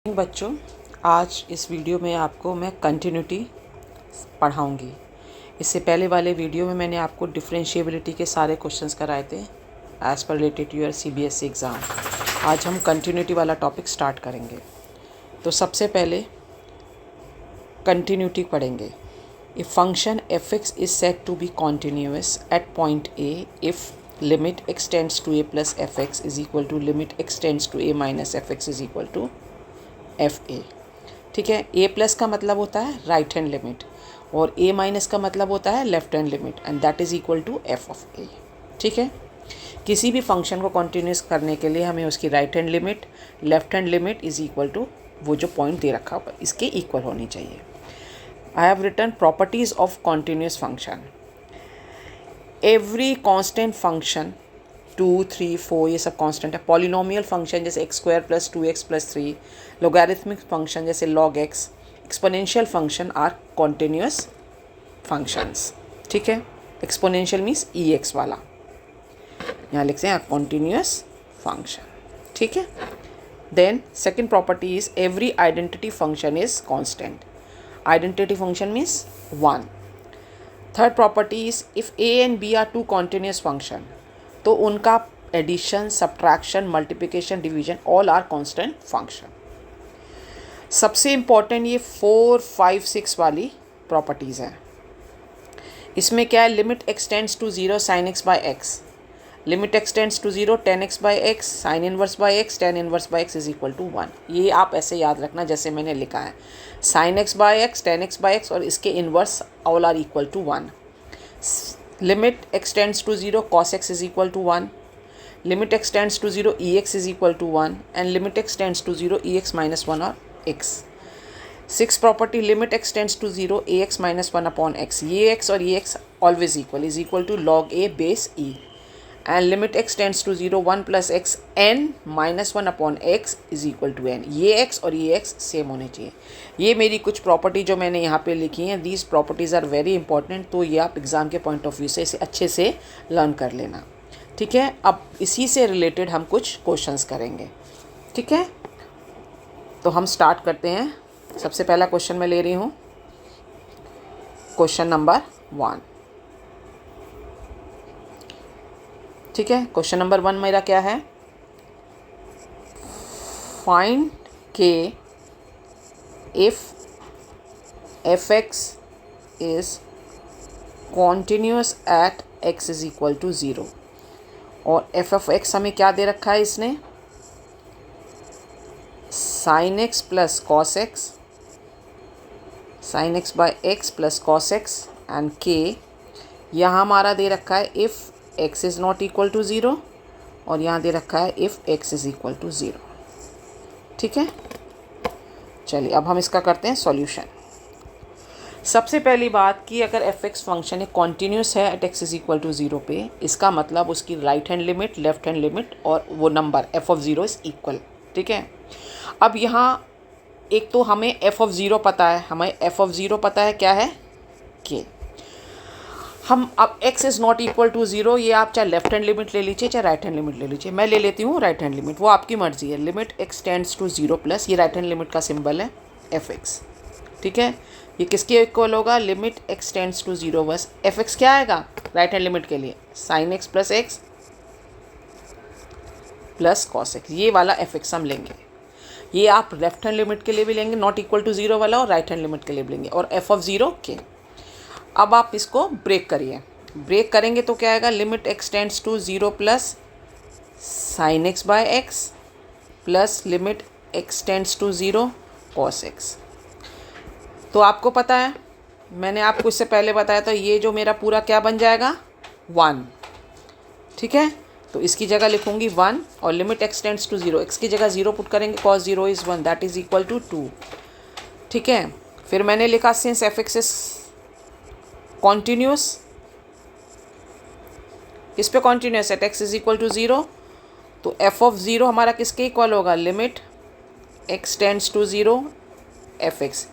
बच्चों, आज इस वीडियो में आपको मैं कंटिन्यूटी पढ़ाऊंगी। इससे पहले वाले वीडियो में मैंने आपको डिफरेंशिएबिलिटी के सारे क्वेश्चंस कराए थे as per related to your CBSE exam. आज हम कंटिन्यूटी वाला टॉपिक स्टार्ट करेंगे। तो सबसे पहले कंटिन्यूटी पढ़ेंगे। A function f x is said to be continuous at point a if limit x tends to a plus f x is equal to limit x tends to a minus f x is equal to f a. ठीक है, ए plus का मतलब होता है right hand limit और ए minus का मतलब होता है left hand limit and that is equal to F of A. ठीक है, किसी भी फंक्शन को कॉन्टिन्यूस करने के लिए हमें उसकी right hand limit left hand limit is equal to वो जो पॉइंट दे रखा होगा इसके इक्वल होनी चाहिए। I have written properties of continuous function. Every constant function 2, 3, 4 ये सब कांस्टेंट है। पॉलिनोमियल फंक्शन जैसे x square plus 2x plus 3, logarithmic function जैसे log x, exponential function are continuous functions. ठीक है, एक्सपोनेंशियल मीन्स ex वाला, यहाँ लिखते हैं कॉन्टिन्यूस फंक्शन। ठीक है, then second property is every identity function is constant. Identity function means 1। Third property is if a and b are two continuous function तो उनका addition, subtraction, multiplication, division all are constant function. सबसे important ये 4, 5, 6 वाली properties हैं। इसमें क्या है, limit extends to 0 sine x by x, limit extends to 0 tan x by x, sine inverse by x, tan inverse by x is equal to 1। ये आप ऐसे याद रखना जैसे मैंने लिखा है, sine x by x, tan x by x और इसके inverse all are equal to 1। limit extends to 0 cos x is equal to 1, limit extends to 0 ex is equal to 1 and limit extends to 0 ex minus 1 or x। Sixth property, limit extends to 0 ax minus 1 upon x, ये x और ये x always equal is equal to log a base e and limit extends to 0 1 plus x n minus 1 upon x is equal to n। ये x और ये x same होने चाहिए। ये मेरी कुछ प्रॉपर्टी जो मैंने यहाँ पे लिखी हैं, these properties are very important, तो ये आप एग्ज़ाम के पॉइंट ऑफ व्यू से इसे अच्छे से लर्न कर लेना। ठीक है, अब इसी से रिलेटेड हम कुछ क्वेश्चंस करेंगे। ठीक है, तो हम स्टार्ट करते हैं। सबसे पहला क्वेश्चन मैं ले रही हूँ, क्वेश्चन नंबर 1। ठीक है, क्वेश्चन नंबर 1 मेरा क्या है, find k if f x is continuous at x is equal to 0 और एफ ऑफ एक्स हमें क्या दे रखा है, इसने sine x plus cos x, sine x by x plus cos x and k यहाँ हमारा दे रखा है if x is not equal to 0 और यहाँ दे रखा है if x is equal to 0। ठीक है, चलिए अब हम इसका करते हैं सॉल्यूशन। सबसे पहली बात कि अगर एफ एक्स फंक्शन एक कॉन्टीन्यूस है at x is equal to 0 पे, इसका मतलब उसकी right hand limit, left hand limit और वो number f of 0 is equal. ठीक है, अब यहाँ एक तो हमें f ऑफ 0 पता है, हमें f ऑफ 0 पता है क्या है k। हम अब x is not equal to 0, ये आप चाहे लेफ्ट हैंड लिमिट ले लीजिए चाहे राइट हैंड लिमिट ले लीजिए। मैं ले लेती हूँ राइट हैंड लिमिट, वो आपकी मर्जी है। Limit x tends to 0 plus, ये राइट हैंड लिमिट का सिंबल है एफ एक्स। ठीक है, ये किसके इक्वल होगा, लिमिट x टेंड्स टू 0 बस एफ एक्स क्या आएगा राइट हैंड लिमिट के लिए, sign x plus x plus cos x, ये वाला एफ एक्स हम लेंगे। ये आप लेफ्ट हैंड लिमिट के लिए भी लेंगे नॉट इक्वल टू 0 वाला, और राइट हैंड लिमिट के लिए भी लेंगे, और एफ ऑफ 0 के। अब आप इसको ब्रेक करिए, ब्रेक करेंगे तो क्या आएगा, limit x tends to 0 plus sine x by x plus limit x tends to 0 cos x. तो आपको पता है, मैंने आपको इससे पहले बताया था, ये जो मेरा पूरा क्या बन जाएगा 1। ठीक है, तो इसकी जगह लिखूंगी 1 और limit x tends to 0, x की जगह 0 पुट करेंगे, cos 0 is 1 that is equal to 2। ठीक है, फिर मैंने लिखा since f x is continuous, इस पे कॉन्टीन्यूस है एक्स इज इक्वल टू 0, तो एफ ऑफ 0 हमारा किसके इक्वल होगा, limit x tends to 0 f x.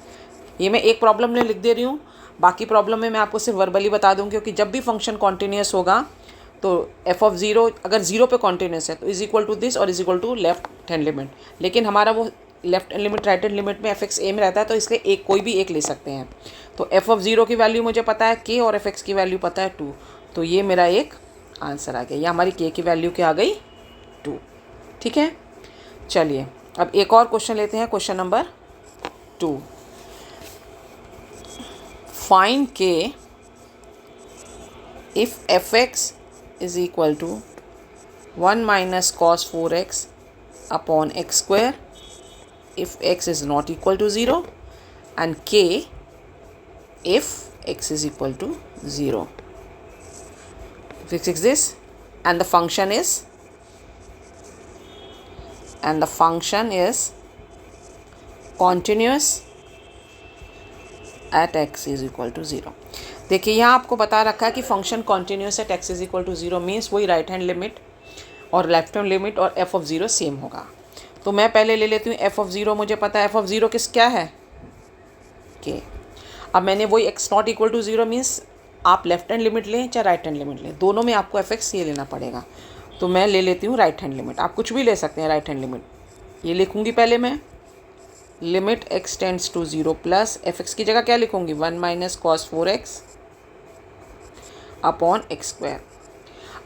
ये मैं एक प्रॉब्लम में लिख दे रही हूँ, बाकी प्रॉब्लम में मैं आपको सिर्फ वर्बली बता दूँ, क्योंकि जब भी फंक्शन कॉन्टीन्यूस होगा तो एफ ऑफ 0 अगर 0 पे कॉन्टीन्यूस है तो इज इक्वल टू दिस और is equal to left hand limit, लेकिन हमारा वो left hand limit right hand limit में एफ एक्स ए में रहता है, तो इसलिए एक कोई भी एक ले सकते हैं। तो एफ ऑफ ज़ीरो की वैल्यू मुझे पता है के, और एफ एक्स की वैल्यू पता है 2, तो ये मेरा एक आंसर आ गया। ये हमारी के की वैल्यू क्या आ गई 2। ठीक है, चलिए अब एक और क्वेश्चन लेते हैं, question number 2। Find k if f x is equal to 1 minus cos 4x upon x square if x is not equal to 0, and k if x is equal to 0. Fix this, and the function is continuous at x is equal to 0. देखिए यहाँ आपको बता रखा है कि function continuous at x is equal to 0 means वही right hand limit और left hand limit और एफ ऑफ 0 सेम होगा। तो मैं पहले ले लेती हूँ एफ ऑफ 0, मुझे पता है एफ ऑफ 0 किस क्या है के। अब मैंने वही x not equal to 0 means आप लेफ्ट हैंड लिमिट लें चाहे राइट हैंड लिमिट लें, दोनों में आपको एफ एक्स ये लेना पड़ेगा। तो मैं ले लेती हूँ राइट हैंड लिमिट, आप कुछ भी ले सकते हैं राइट हैंड लिमिट। ये लिखूँगी पहले मैं limit x tends to 0 plus f x की जगह क्या लिखूँगी 1 minus cos 4x upon x square.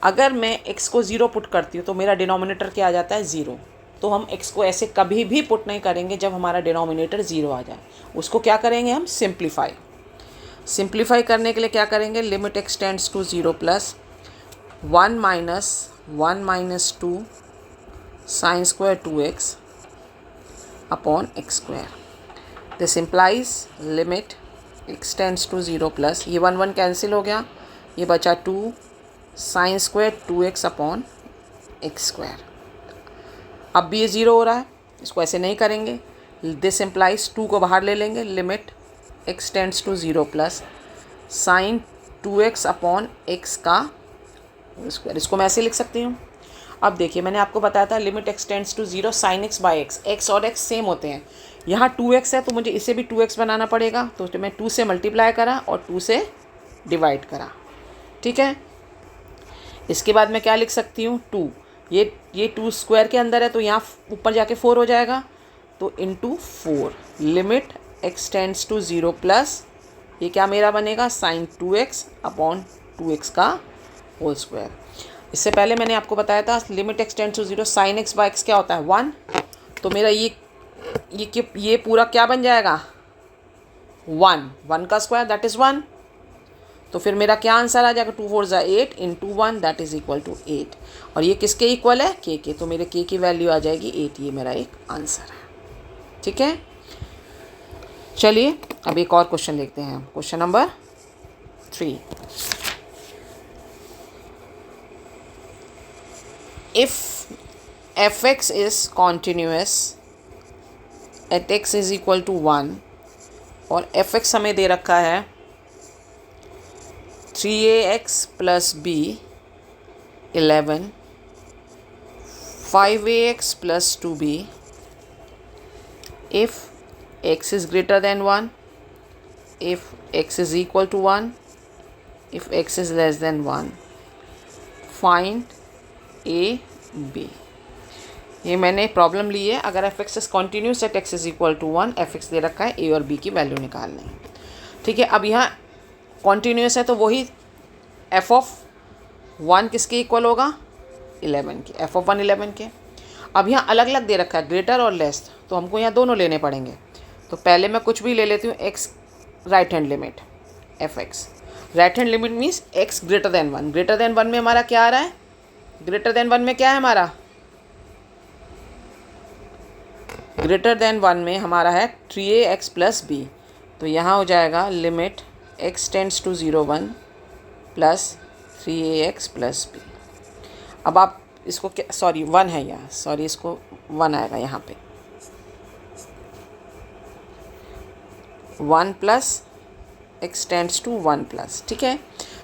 अगर मैं x को 0 पुट करती हूँ तो मेरा डिनोमिनेटर क्या आ जाता है 0। तो हम x को ऐसे कभी भी पुट नहीं करेंगे जब हमारा डिनोमिनेटर 0 आ जाए। उसको क्या करेंगे हम सिंप्लीफाई करने के लिए क्या करेंगे limit x tends to 0 plus 1 minus 2 sine square 2x upon x square. This implies limit x tends to 0 plus ये 1 1 कैंसिल हो गया, ये बचा 2 sine square 2x upon x square. अब भी ये 0 हो रहा है, इसको ऐसे नहीं करेंगे। दिस इम्प्लाइज 2 को बाहर ले लेंगे, limit x tends to 0 plus sine 2x upon x का स्क्वायर। इसको मैं ऐसे लिख सकती हूँ। अब देखिए मैंने आपको बताया था limit x tends to 0 sine x by x, x और एक्स सेम होते हैं। यहाँ 2x है तो मुझे इसे भी 2x बनाना पड़ेगा, तो मैं 2 से मल्टीप्लाई करा और 2 से डिवाइड करा। ठीक है, इसके बाद मैं क्या लिख सकती हूँ 2, ये 2 स्क्वायर के अंदर है तो यहाँ ऊपर जाके 4 हो जाएगा, तो into 4 limit x tends to 0 plus ये क्या मेरा बनेगा साइन 2x अपॉन 2x का होल स्क्वायर। इससे पहले मैंने आपको बताया था limit x tends to 0 sine x by x क्या होता है 1, तो मेरा ये पूरा क्या बन जाएगा 1 का स्क्वायर दैट इज़ 1। तो फिर मेरा क्या आंसर आ जाएगा 2 4 ज़ा 8 into 1 that is equal to 8। और ये किसके इक्वल है के, तो मेरे के की वैल्यू आ जाएगी 8। ये मेरा एक आंसर है। ठीक है, चलिए अब एक और क्वेश्चन देखते हैं, question number 3। If f x is continuous at x is equal to 1 और एफ एक्स हमें दे रखा है 3ax plus b 11, 5ax plus 2b, if x is greater than 1, if x is equal to 1, if x is less than 1, find a b। ये मैंने problem ली है, अगर F x is continuous at x is equal to 1, F X दे रखा है ए और B की वैल्यू निकालनी है। ठीक है, अब यहाँ कॉन्टीन्यूस है तो वही एफ ऑफ 1 किसके इक्वल होगा 11 के, एफ ऑफ 1 11 के। अब यहाँ अलग अलग दे रखा है ग्रेटर और लेस, तो हमको यहाँ दोनों लेने पड़ेंगे। तो पहले मैं कुछ भी ले लेती हूँ x right hand limit F x right hand limit means x greater than 1। Greater than 1 में हमारा क्या आ रहा है, ग्रेटर देन 1 में क्या है हमारा, ग्रेटर देन 1 में हमारा है 3ax प्लस b। तो यहाँ हो जाएगा limit x tends to 0 1 plus 3ax plus b। अब आप इसको क्या, सॉरी 1 है यहाँ, सॉरी इसको 1 आएगा यहाँ पे, 1 plus x tends to 1 plus. ठीक है,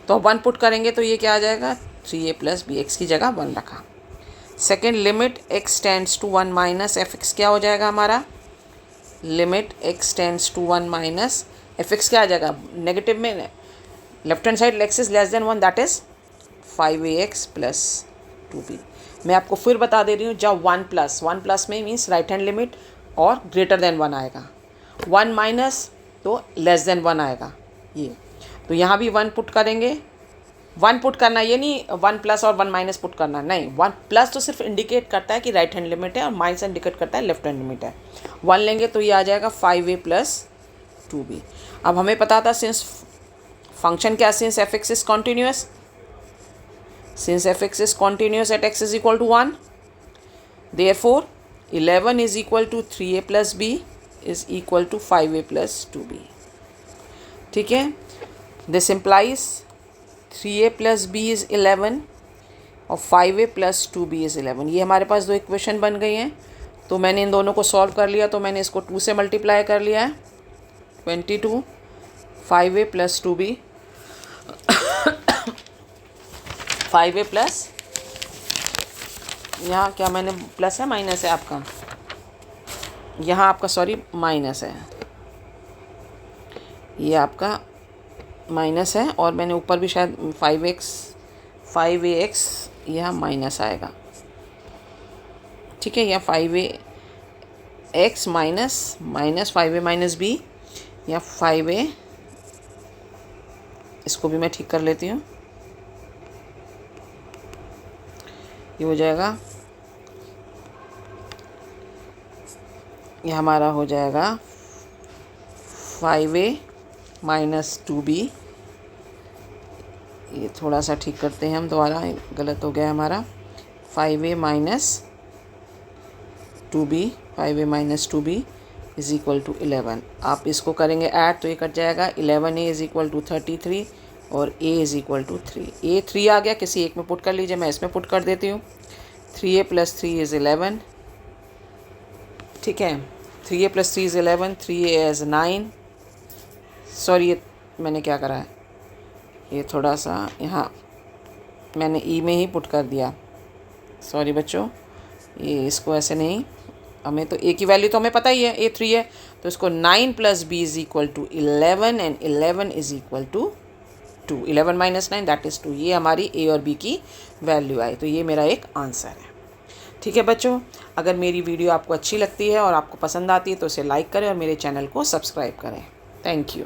तो 1 पुट करेंगे तो ये क्या आ जाएगा 3a प्लस b, x की जगह 1 रखा। Second limit x tends to 1 minus f x क्या हो जाएगा हमारा, limit x tends to 1 minus f x क्या आ जाएगा नेगेटिव में, left hand side x is less than 1 that is 5ax plus 2b। मैं आपको फिर बता दे रही हूँ, जब 1 प्लस में मीन्स राइट हैंड लिमिट और ग्रेटर देन 1 आएगा, 1 माइनस तो लेस देन 1 आएगा ये। तो यहाँ भी 1 पुट करेंगे, 1 पुट करना, ये नहीं 1 प्लस और 1 माइनस पुट करना, नहीं 1 प्लस तो सिर्फ इंडिकेट करता है कि राइट हैंड लिमिट है और माइनस इंडिकेट करता है लेफ्ट हैंड लिमिट है। 1 लेंगे तो ये आ जाएगा 5a प्लस 2b। अब हमें पता था सिंस फंक्शन क्या, since f x is continuous, since f x is continuous at x is equal to 1, therefore 11 is equal to 3a plus b is equal to 5a plus 2b। ठीक है, this implies 3a plus b is 11 और 5a plus 2b is 11। ये हमारे पास दो equation बन गई हैं। तो मैंने इन दोनों को सॉल्व कर लिया, तो मैंने इसको 2 से मल्टीप्लाई कर लिया है, 22 5a plus 2b 5a plus, यहाँ क्या मैंने प्लस है माइनस है आपका, यहाँ आपका सॉरी माइनस है, ये आपका माइनस है और मैंने ऊपर भी शायद 5ax यहाँ माइनस आएगा। ठीक है, यहाँ 5ax minus 5a minus b या 5a, इसको भी मैं ठीक कर लेती हूँ, ये हो जाएगा, ये हमारा हो जाएगा 5a माइनस 2b। ये थोड़ा सा ठीक करते हैं हम दोबारा, गलत हो गया हमारा, 5a minus 2b 5a minus 2b is equal to 11। आप इसको करेंगे ऐड तो ये कट जाएगा, 11a इज़ इक्वल टू 33 और a is equal to 3। a 3 आ गया, किसी एक में पुट कर लीजिए, मैं इसमें पुट कर देती हूँ। 3a plus 3 is 11। ठीक है, 3a plus 3 is 11, 3a is 9, sorry ये मैंने क्या करा है, ये थोड़ा सा यहाँ मैंने ई में ही पुट कर दिया, सॉरी बच्चों, ये इसको ऐसे नहीं, हमें तो ए की वैल्यू तो हमें पता ही है, a 3 है, तो इसको 9 plus b is equal to 11 and 11 is equal to 2, 11 minus 9 that is 2। ये हमारी a और b की वैल्यू आई, तो ये मेरा एक आंसर है। ठीक है बच्चों, अगर मेरी वीडियो आपको अच्छी लगती है और आपको पसंद आती है तो इसे लाइक करें और मेरे चैनल को सब्सक्राइब करें। Thank you.